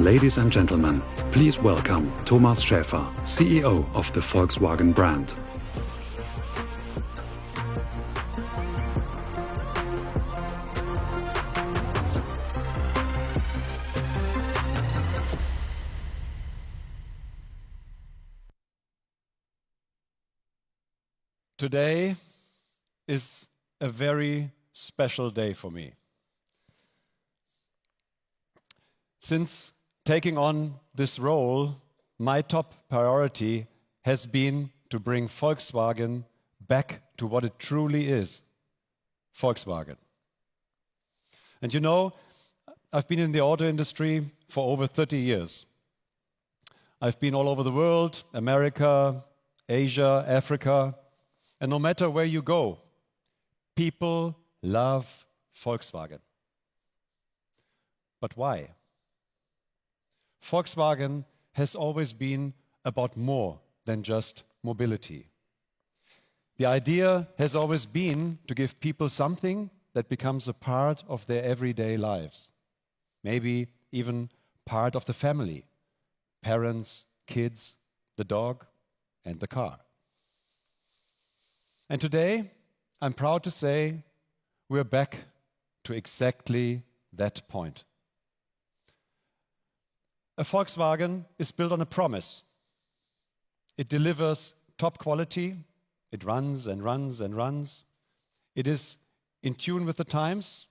Ladies and gentlemen, please welcome Thomas Schäfer, CEO of the Volkswagen brand. Today is a very special day for me. Since taking on this role, my top priority has been to bring Volkswagen back to what it truly is, Volkswagen. And you know, I've been in the auto industry for over 30 years. I've been all over the world, America, Asia, Africa, and no matter where you go, people love Volkswagen. But why? Volkswagen has always been about more than just mobility. The idea has always been to give people something that becomes a part of their everyday lives, maybe even part of the family, parents, kids, the dog, and the car. And today, I'm proud to say we're back to exactly that point. A Volkswagen is built on a promise. It delivers top quality. It runs and runs and runs. It is in tune with the times.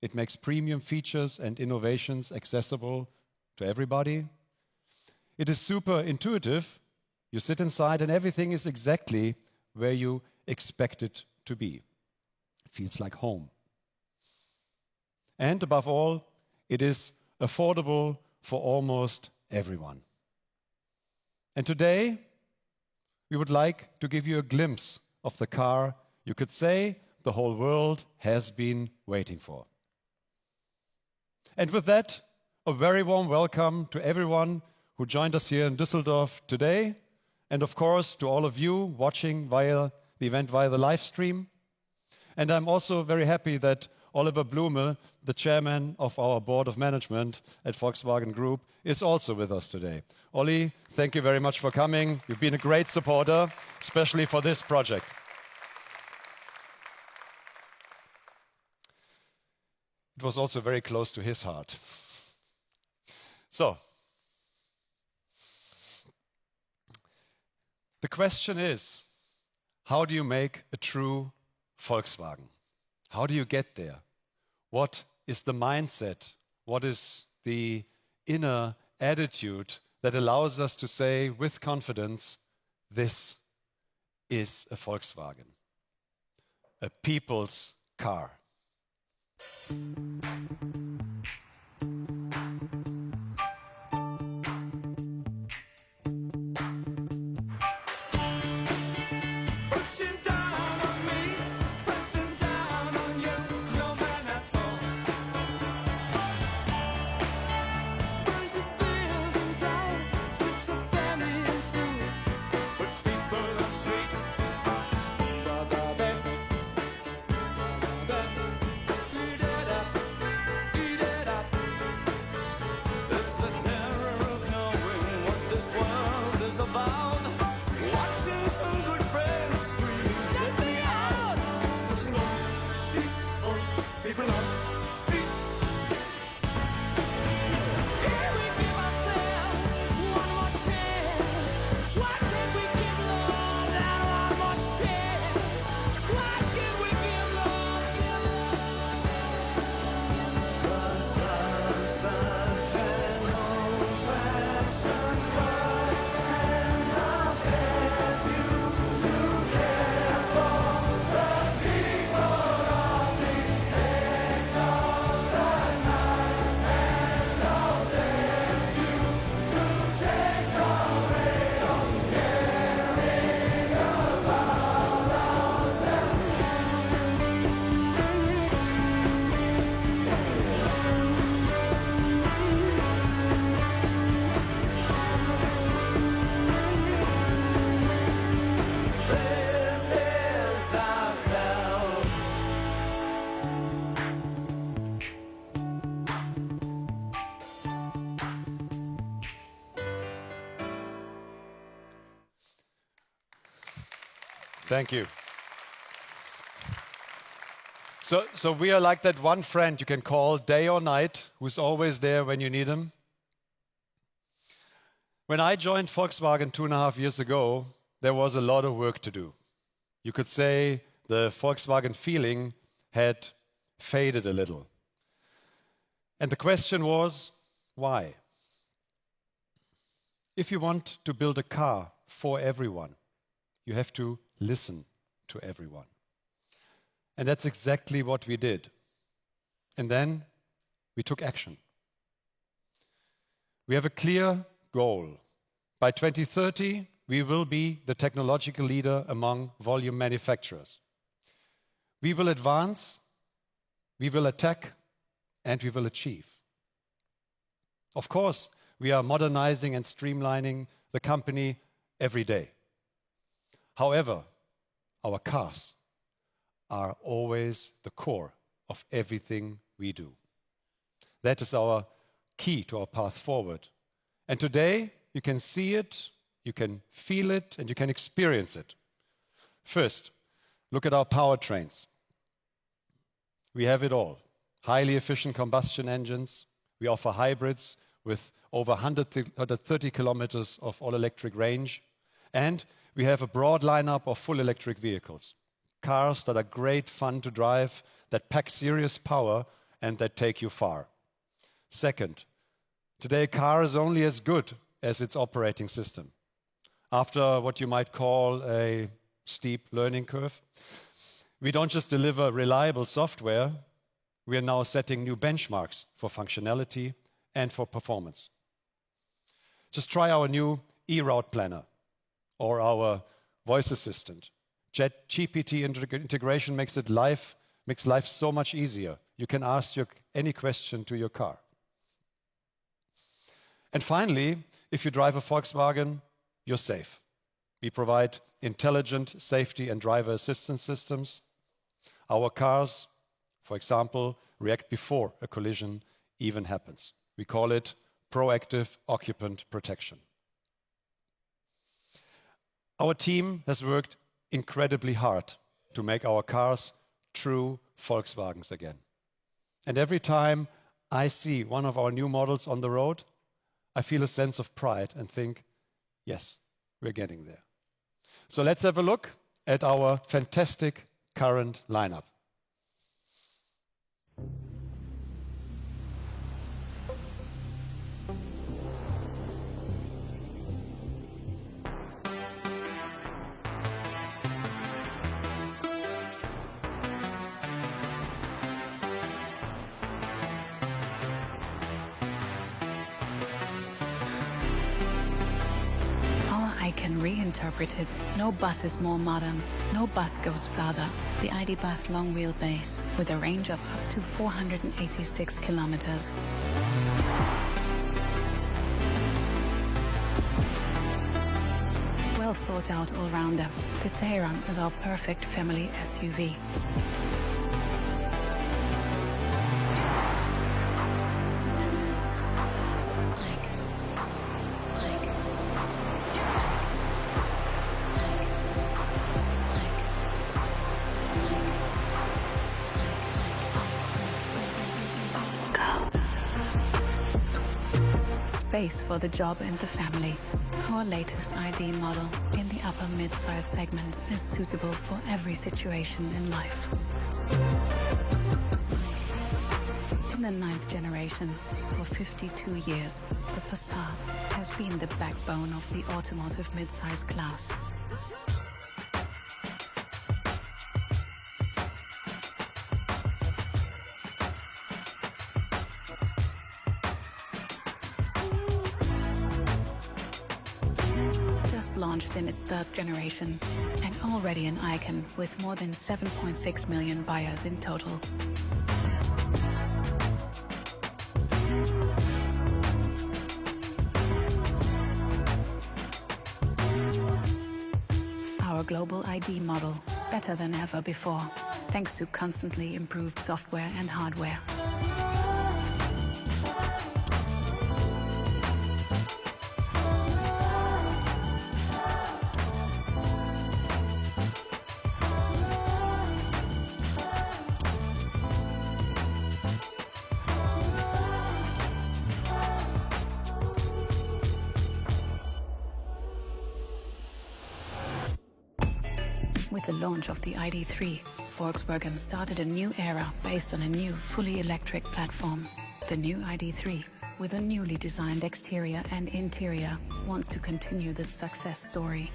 It makes premium features and innovations accessible to everybody. It is super intuitive. You sit inside and everything is exactly where you expect it to be. It feels like home. And above all, it is affordable for almost everyone. And today, we would like to give you a glimpse of the car you could say the whole world has been waiting for. And with that, a very warm welcome to everyone who joined us here in Düsseldorf today, and of course to all of you watching via the event via the live stream. And I'm also very happy that Oliver Blume, the chairman of our board of management at Volkswagen Group, is also with us today. Olli, thank you very much for coming. You've been a great supporter, especially for this project. It was also very close to his heart. So, the question is, how do you make a true Volkswagen? How do you get there? What is the mindset? What is the inner attitude that allows us to say with confidence, this is a Volkswagen, a people's car? Thank you. So we are like that one friend you can call day or night, who's always there when you need him. When I joined Volkswagen 2.5 years ago, there was a lot of work to do. You could say the Volkswagen feeling had faded a little. And the question was, why? If you want to build a car for everyone, you have to listen to everyone. And that's exactly what we did. And then we took action. We have a clear goal. By 2030, we will be the technological leader among volume manufacturers. We will advance, we will attack, and we will achieve. Of course, we are modernizing and streamlining the company every day. However, our cars are always the core of everything we do. That is our key to our path forward. And today, you can see it, you can feel it, and you can experience it. First, look at our powertrains. We have it all. Highly efficient combustion engines. We offer hybrids with over 130 kilometers of all-electric range. And we have a broad lineup of full electric vehicles. Cars that are great fun to drive, that pack serious power, and that take you far. Second, today a car is only as good as its operating system. After what you might call a steep learning curve, we don't just deliver reliable software, we are now setting new benchmarks for functionality and for performance. Just try our new e-route planner or our voice assistant. ChatGPT integration makes life so much easier. You can ask any question to your car. And finally, if you drive a Volkswagen, you're safe. We provide intelligent safety and driver assistance systems. Our cars, for example, react before a collision even happens. We call it proactive occupant protection. Our team has worked incredibly hard to make our cars true Volkswagens again. And every time I see one of our new models on the road, I feel a sense of pride and think, yes, we're getting there. So let's have a look at our fantastic current lineup. Icon reinterpreted. No bus is more modern. No bus goes further. The ID. Bus long wheelbase with a range of up to 486 kilometers. Well thought out all-rounder, the Tayron is our perfect family SUV. Space for the job and the family. Our latest ID model in the upper mid-size segment is suitable for every situation in life. In the 9th generation, for 52 years, the Passat has been the backbone of the automotive mid-size class. Launched in its 3rd generation and already an icon with more than 7.6 million buyers in total. Our global ID model, better than ever before, thanks to constantly improved software and hardware. With the launch of the ID.3, Volkswagen started a new era based on a new, fully electric platform. The new ID.3, with a newly designed exterior and interior, wants to continue this success story.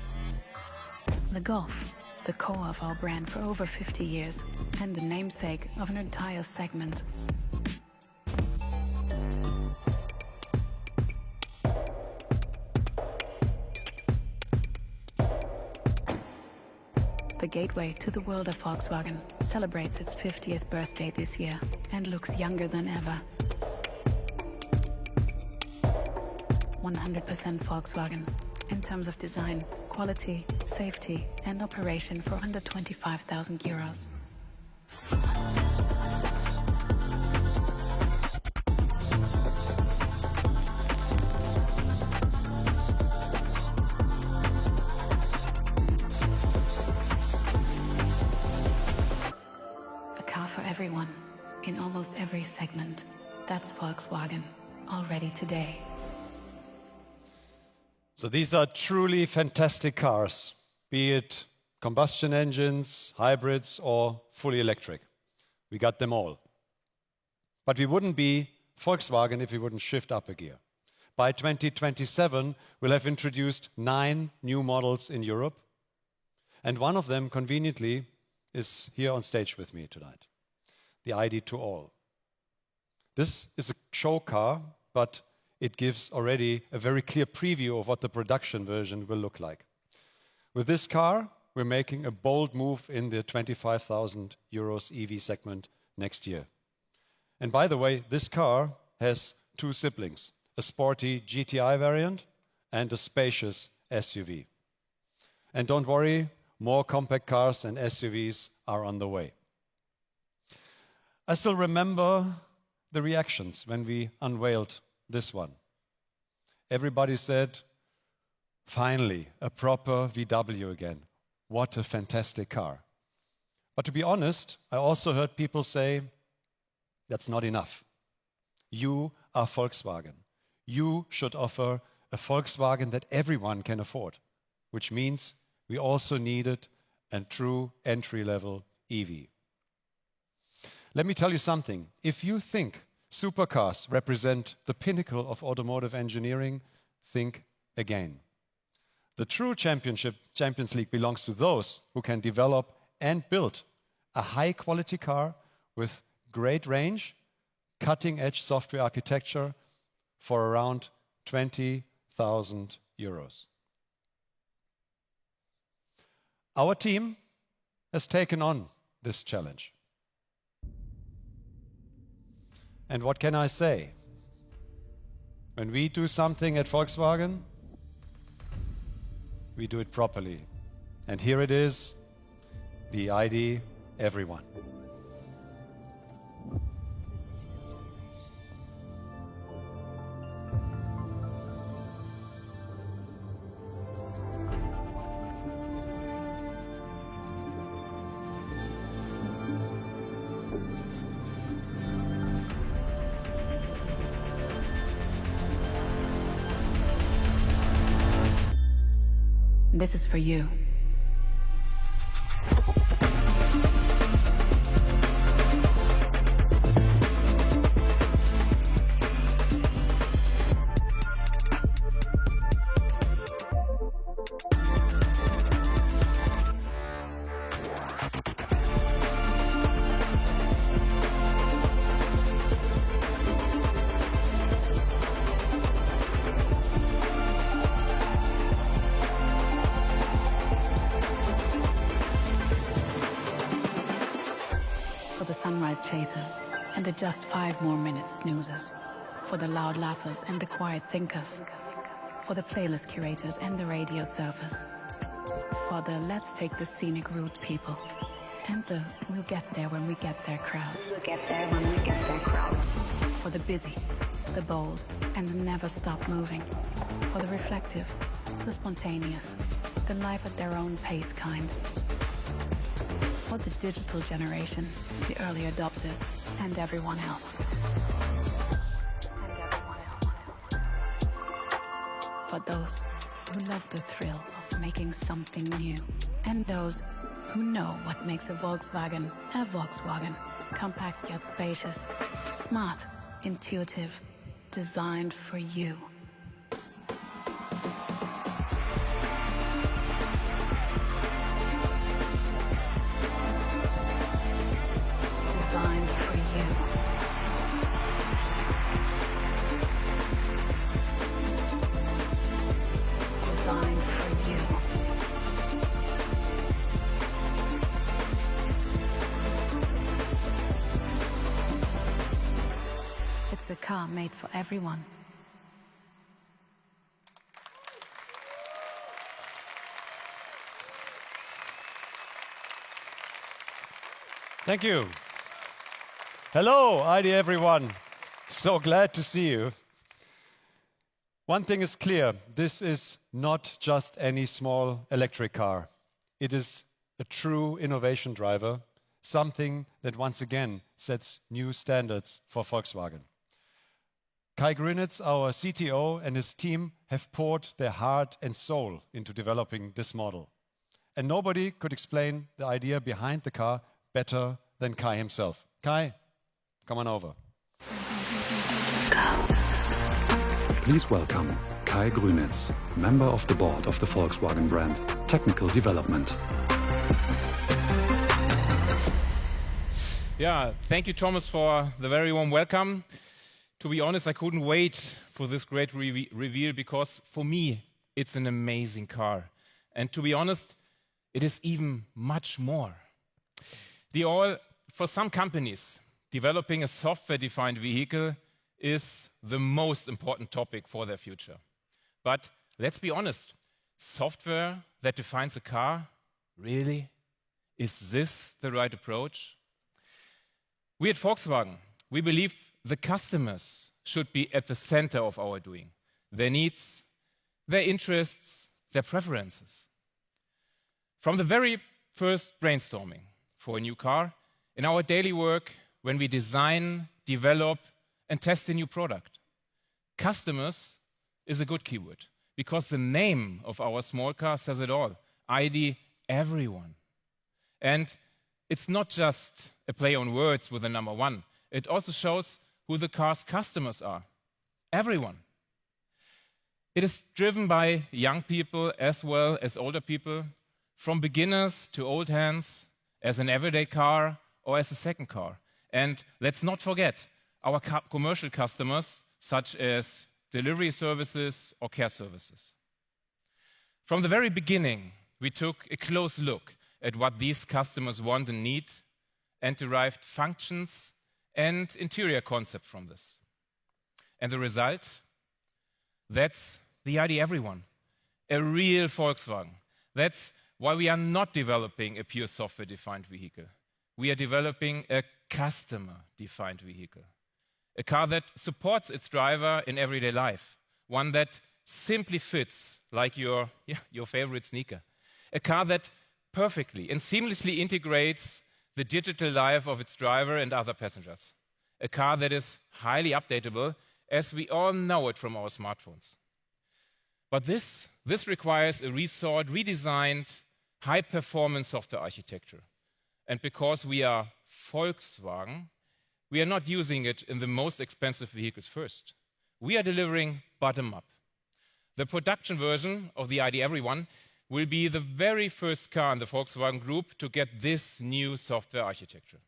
The Golf, the core of our brand for over 50 years, and the namesake of an entire segment. The gateway to the world of Volkswagen celebrates its 50th birthday this year and looks younger than ever. 100% Volkswagen in terms of design, quality, safety and operation for under 25,000 euros. A car for everyone, in almost every segment. That's Volkswagen, already today. So these are truly fantastic cars, be it combustion engines, hybrids, or fully electric. We got them all. But we wouldn't be Volkswagen if we wouldn't shift up a gear. By 2027, we'll have introduced 9 new models in Europe, and one of them, conveniently, is here on stage with me tonight, the ID.2 All. This is a show car, but it gives already a very clear preview of what the production version will look like. With this car, we're making a bold move in the 25,000 euros EV segment next year. And by the way, this car has 2 siblings, a sporty GTI variant and a spacious SUV. And don't worry, more compact cars and SUVs are on the way. I still remember the reactions when we unveiled this one. Everybody said, finally, a proper VW again. What a fantastic car. But to be honest, I also heard people say, that's not enough. You are Volkswagen. You should offer a Volkswagen that everyone can afford, which means we also needed a true entry-level EV. Let me tell you something. If you think supercars represent the pinnacle of automotive engineering, think again. The true Champions League belongs to those who can develop and build a high-quality car with great range, cutting-edge software architecture for around 20,000 euros. Our team has taken on this challenge. And what can I say? When we do something at Volkswagen, we do it properly. And here it is, the ID Everyone. This is for you. For the sunrise chasers and the just 5 more minutes snoozers. For the loud laughers and the quiet thinkers. For the playlist curators and the radio surfers. For the let's take the scenic route people. And the we'll get there when we get there crowd. For the busy, the bold, and the never stop moving. For the reflective, the spontaneous, the life at their own pace kind. For the digital generation, the early adopters, and everyone else. For those who love the thrill of making something new, and those who know what makes a Volkswagen a Volkswagen. Compact yet spacious, smart, intuitive, designed for you. Designed for you. Designed for you. It's a car made for everyone. Thank you. Hello, ID everyone. So glad to see you. One thing is clear, this is not just any small electric car. It is a true innovation driver, something that once again sets new standards for Volkswagen. Kai Grünitz, our CTO, and his team have poured their heart and soul into developing this model. And nobody could explain the idea behind the car better than Kai himself. Kai, come on over. Please welcome Kai Grünitz, member of the board of the Volkswagen brand, Technical Development. Yeah, thank you, Thomas, for the very warm welcome. To be honest, I couldn't wait for this great reveal because for me, it's an amazing car. And to be honest, it is even much more. For some companies, developing a software-defined vehicle is the most important topic for their future. But let's be honest, software that defines a car, really? Is this the right approach? We at Volkswagen, we believe the customers should be at the center of our doing. Their needs, their interests, their preferences. From the very first brainstorming for a new car, in our daily work, when we design, develop, and test a new product, customers is a good keyword because the name of our small car says it all. ID everyone. And it's not just a play on words with the number one. It also shows who the car's customers are. Everyone. It is driven by young people as well as older people, from beginners to old hands, as an everyday car or as a second car. And let's not forget our commercial customers, such as delivery services or care services. From the very beginning, we took a close look at what these customers want and need and derived functions and interior concept from this. And the result? That's the ID Everyone, a real Volkswagen. That's why we are not developing a pure software-defined vehicle. We are developing a customer-defined vehicle. A car that supports its driver in everyday life. One that simply fits like your favorite sneaker. A car that perfectly and seamlessly integrates the digital life of its driver and other passengers. A car that is highly updatable, as we all know it from our smartphones. But this requires a redesigned, high-performance software architecture. And because we are Volkswagen, we are not using it in the most expensive vehicles first. We are delivering bottom-up. The production version of the ID Everyone will be the very first car in the Volkswagen Group to get this new software architecture.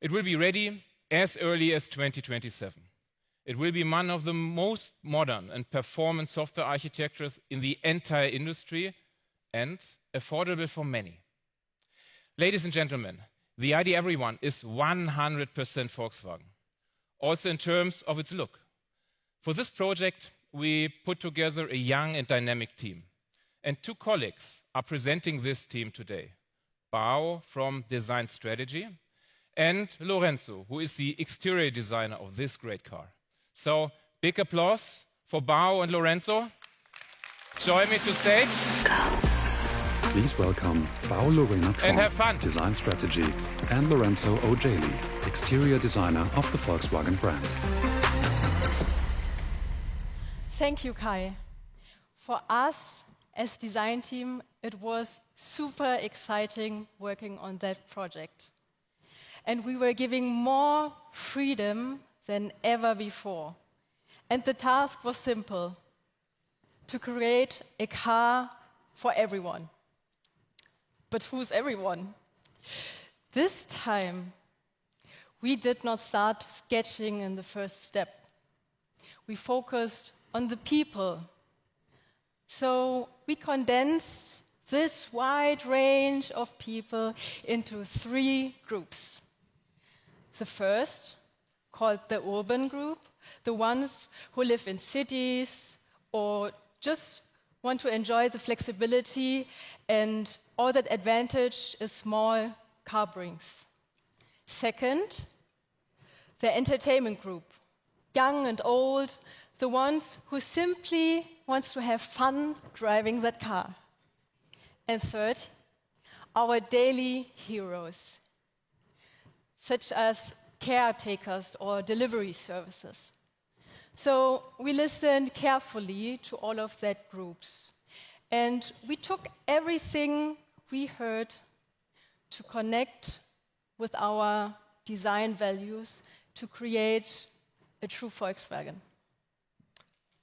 It will be ready as early as 2027. It will be one of the most modern and performant software architectures in the entire industry and affordable for many. Ladies and gentlemen, the ID Everyone is 100% Volkswagen, also in terms of its look. For this project, we put together a young and dynamic team. And two colleagues are presenting this team today. Bao from Design Strategy and Lorenzo, who is the exterior designer of this great car. So, big applause for Bao and Lorenzo. Join me to stage. Please welcome Bao Lorena And have fun. Design Strategy, and Lorenzo O'Jaley, exterior designer of the Volkswagen brand. Thank you, Kai. For us as design team, it was super exciting working on that project. And we were giving more freedom than ever before. And the task was simple: to create a car for everyone. But who's everyone? This time, we did not start sketching in the first step. We focused on the people. So we condensed this wide range of people into 3 groups. The first, called the urban group, the ones who live in cities or just want to enjoy the flexibility and all that advantage a small car brings. Second, the entertainment group, young and old, the ones who simply wants to have fun driving that car. And third, our daily heroes, such as caretakers or delivery services. So we listened carefully to all of that groups, and we took everything we heard to connect with our design values to create a true Volkswagen.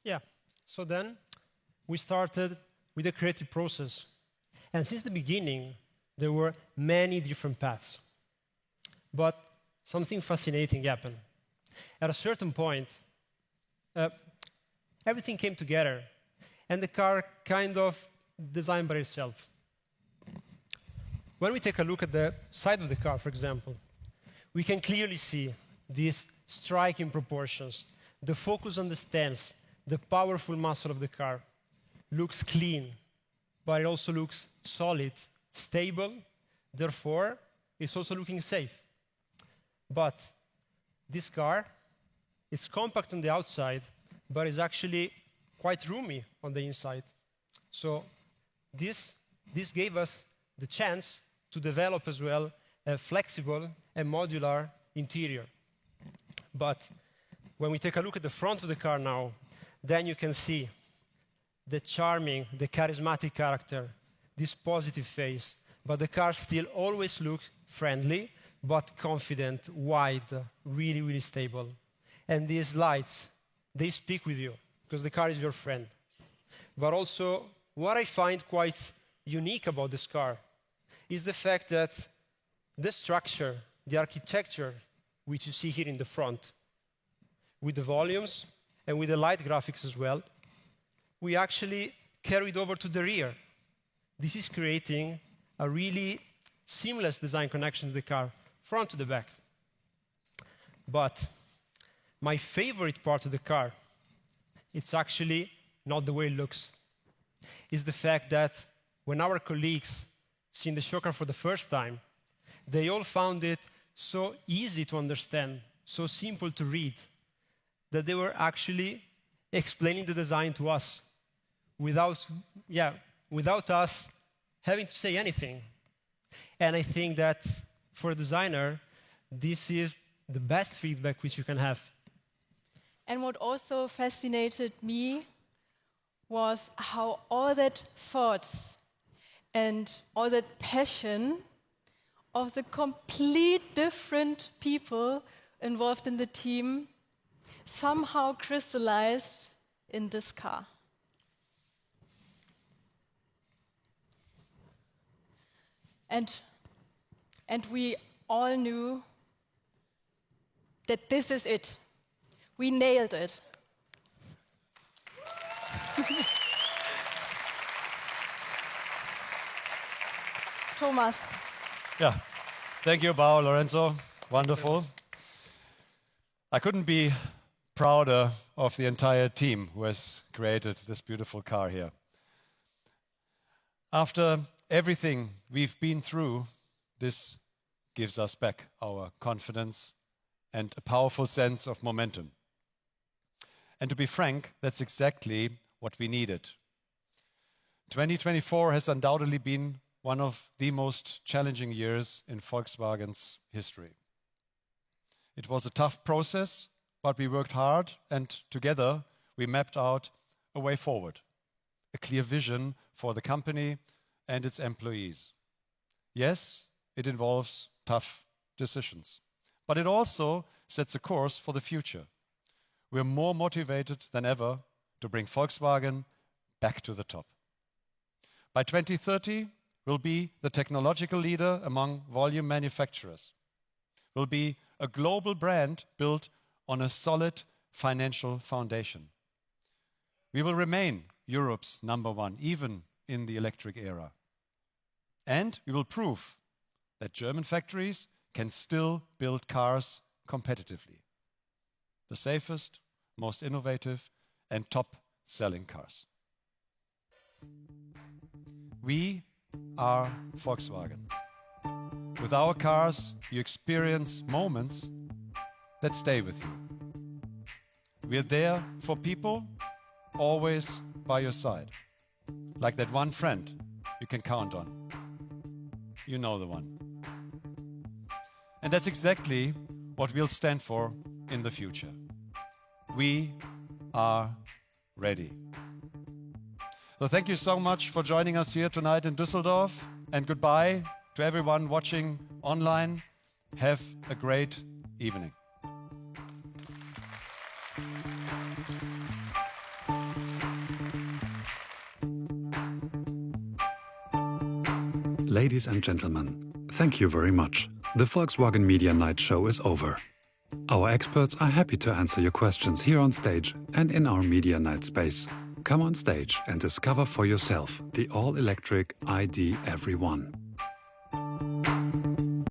Yeah, so then we started with the creative process. And since the beginning, there were many different paths. But something fascinating happened. At a certain point, everything came together, and the car kind of designed by itself. When we take a look at the side of the car, for example, we can clearly see these striking proportions. The focus on the stance, the powerful muscle of the car looks clean, but it also looks solid, stable, therefore it's also looking safe. But this car is compact on the outside, but is actually quite roomy on the inside. So this gave us the chance to develop as well a flexible and modular interior. But when we take a look at the front of the car now, then you can see the charming, the charismatic character, this positive face, but the car still always looks friendly, but confident, wide, really, really stable. And these lights, they speak with you, because the car is your friend. But also, what I find quite unique about this car is the fact that the structure, the architecture, which you see here in the front, with the volumes and with the light graphics as well, we actually carried over to the rear. This is creating a really seamless design connection to the car, front to the back. But my favorite part of the car, it's actually not the way it looks. It's the fact that when our colleagues seen the show car for the first time, they all found it so easy to understand, so simple to read, that they were actually explaining the design to us without us having to say anything. And I think that for a designer, this is the best feedback which you can have. And what also fascinated me was how all that thoughts and all that passion of the complete different people involved in the team somehow crystallized in this car. And we all knew that this is it. We nailed it. Thomas. Yeah, thank you, Bao, Lorenzo. Wonderful. I couldn't be prouder of the entire team who has created this beautiful car here. After everything we've been through, this gives us back our confidence and a powerful sense of momentum. And to be frank, that's exactly what we needed. 2024 has undoubtedly been one of the most challenging years in Volkswagen's history. It was a tough process, but we worked hard, and together we mapped out a way forward. a clear vision for the company and its employees. Yes, it involves tough decisions, but it also sets a course for the future. We're more motivated than ever to bring Volkswagen back to the top. By 2030, we'll be the technological leader among volume manufacturers. We'll be a global brand built on a solid financial foundation. We will remain Europe's #1, even in the electric era. And we will prove that German factories can still build cars competitively. The safest, most innovative, and top-selling cars. We are Volkswagen. With our cars, you experience moments that stay with you. We're there for people, always by your side. Like that one friend you can count on. You know the one. And that's exactly what we'll stand for in the future. We are ready. So thank you so much for joining us here tonight in Düsseldorf, and goodbye to everyone watching online. Have a great evening. Ladies and gentlemen, thank you very much. The Volkswagen Media Night show is over. Our experts are happy to answer your questions here on stage and in our Media Night space. Come on stage and discover for yourself the all-electric ID EVERY1.